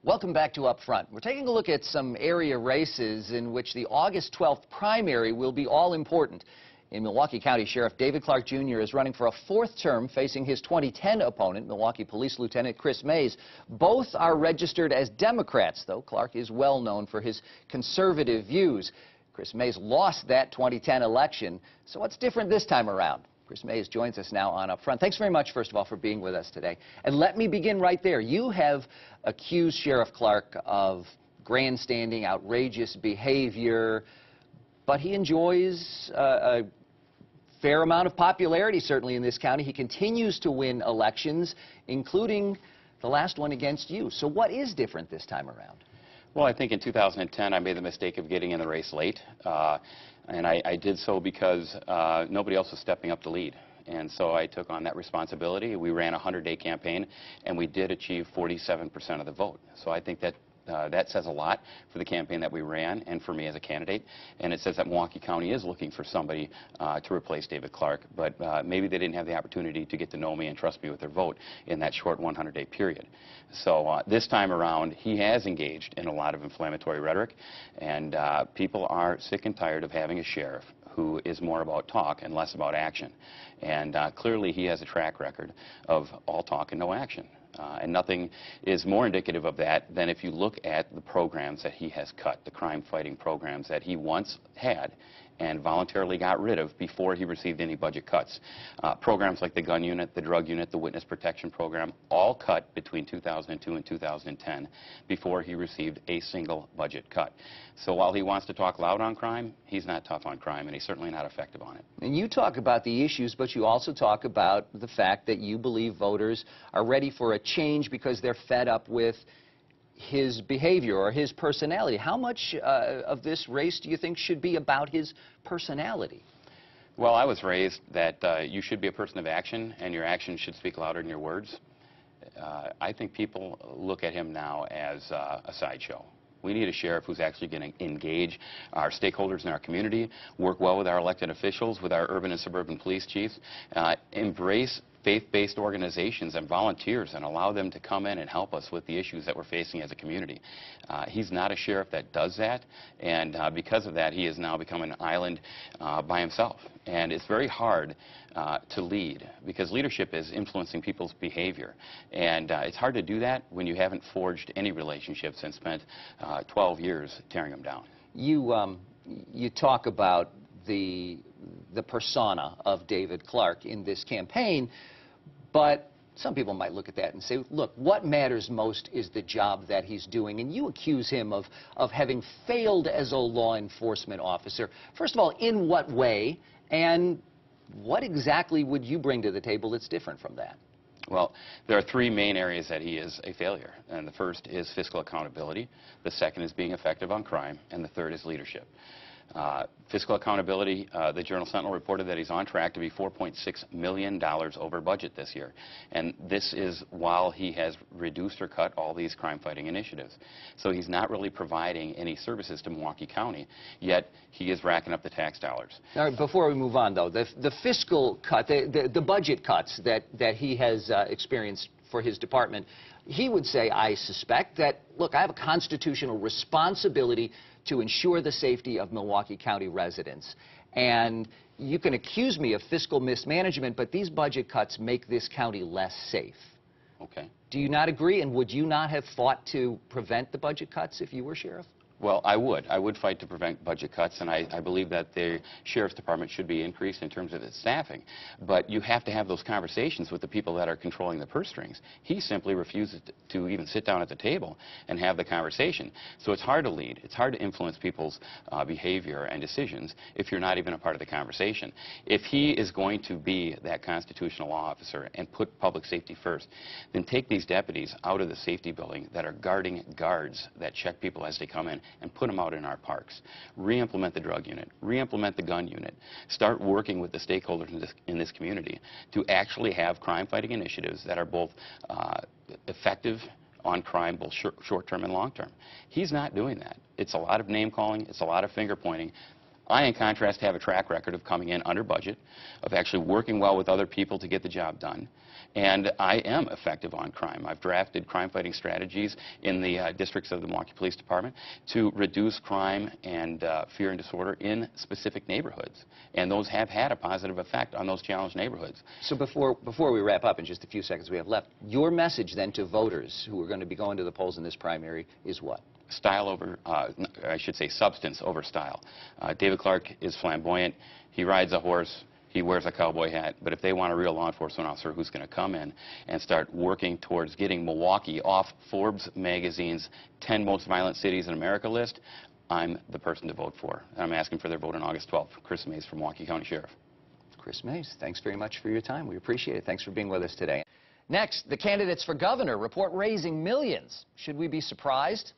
Welcome back to Up Front. We're taking a look at some area races in which the August 12th primary will be all important. In Milwaukee County, Sheriff David Clarke Jr. is running for a fourth term, facing his 2010 opponent, Milwaukee Police Lieutenant Chris Mays. Both are registered as Democrats, though Clarke is well known for his conservative views. Chris Mays lost that 2010 election, so what's different this time around? Chris Mays joins us now on Up Front. Thanks very much, first of all, for being with us today. And let me begin right there. You have accused Sheriff Clarke of grandstanding, outrageous behavior, but he enjoys a fair amount of popularity, certainly, in this county. He continues to win elections, including the last one against you. So what is different this time around? Well, I think in 2010 I made the mistake of getting in the race late, and I did so because nobody else was stepping up to lead. And so I took on that responsibility. We ran a 100-day campaign, and we did achieve 47% of the vote. So I think that that says a lot for the campaign that we ran and for me as a candidate. And it says that Milwaukee County is looking for somebody to replace David Clarke, but maybe they didn't have the opportunity to get to know me and trust me with their vote in that short 100-day period. So this time around, he has engaged in a lot of inflammatory rhetoric, and people are sick and tired of having a sheriff who is more about talk and less about action. And clearly he has a track record of all talk and no action. And nothing is more indicative of that than if you look at the programs that he has cut, the crime-fighting programs that he once had and voluntarily got rid of before he received any budget cuts. Programs like the gun unit, the drug unit, the witness protection program, all cut between 2002 and 2010 before he received a single budget cut. So while he wants to talk loud on crime, he's not tough on crime, and he's certainly not effective on it. And you talk about the issues, but you also talk about the fact that you believe voters are ready for a change because they're fed up with his behavior or his personality. How much of this race do you think should be about his personality? Well, I was raised that you should be a person of action, and your actions should speak louder than your words. I think people look at him now as a sideshow. We need a sheriff who's actually going to engage our stakeholders in our community, work well with our elected officials, with our urban and suburban police chiefs, embrace faith-based organizations and volunteers and allow them to come in and help us with the issues that we're facing as a community. He's not a sheriff that does that, and because of that, he has now become an island by himself. And it's very hard to lead, because leadership is influencing people's behavior. And it's hard to do that when you haven't forged any relationships and spent 12 years tearing them down. You talk about the persona of David Clarke in this campaign, but some people might look at that and say, look, what matters most is the job that he's doing. And you accuse him of having failed as a law enforcement officer. First of all, in what way, and what exactly would you bring to the table that's different from that? Well, there are three main areas that he is a failure. And the first is fiscal accountability. The second is being effective on crime. And the third is leadership. Fiscal accountability, the Journal-Sentinel reported that he's on track to be $4.6 million over budget this year. And this is while he has reduced or cut all these crime-fighting initiatives. So he's not really providing any services to Milwaukee County, yet he is racking up the tax dollars. All right, before we move on, though, the fiscal cut, the budget cuts that he has experienced for his department, he would say, I suspect, that, look, I have a constitutional responsibility to ensure the safety of Milwaukee County residents. And you can accuse me of fiscal mismanagement, but these budget cuts make this county less safe. Okay. Do you not agree? And would you not have fought to prevent the budget cuts if you were sheriff? Well, I would fight to prevent budget cuts, and I believe that the Sheriff's Department should be increased in terms of its staffing. But you have to have those conversations with the people that are controlling the purse strings. He simply refuses to even sit down at the table and have the conversation. So it's hard to lead. It's hard to influence people's behavior and decisions if you're not even a part of the conversation. If he is going to be that constitutional law officer and put public safety first, then take these deputies out of the safety building that are guarding guards that check people as they come in, and put them out in our parks. Re-implement the drug unit. Re-implement the gun unit. Start working with the stakeholders in this community to actually have crime-fighting initiatives that are both effective on crime, both short-term and long-term. He's not doing that. It's a lot of name-calling. It's a lot of finger-pointing. I, in contrast, have a track record of coming in under budget, of actually working well with other people to get the job done, and I am effective on crime. I've drafted crime-fighting strategies in the districts of the Milwaukee Police Department to reduce crime and fear and disorder in specific neighborhoods, and those have had a positive effect on those challenged neighborhoods. So before we wrap up in just a few seconds we have left, your message then to voters who are going to be going to the polls in this primary is what? Style over, I should say substance over style. David Clark is flamboyant. He rides a horse. He wears a cowboy hat. But if they want a real law enforcement officer who's going to come in and start working towards getting Milwaukee off Forbes magazine's 10 most violent cities in America list, I'm the person to vote for. And I'm asking for their vote on August 12th. Chris Mays from Milwaukee County Sheriff. Chris Mays, thanks very much for your time. We appreciate it. Thanks for being with us today. Next, the candidates for governor report raising millions. Should we be surprised?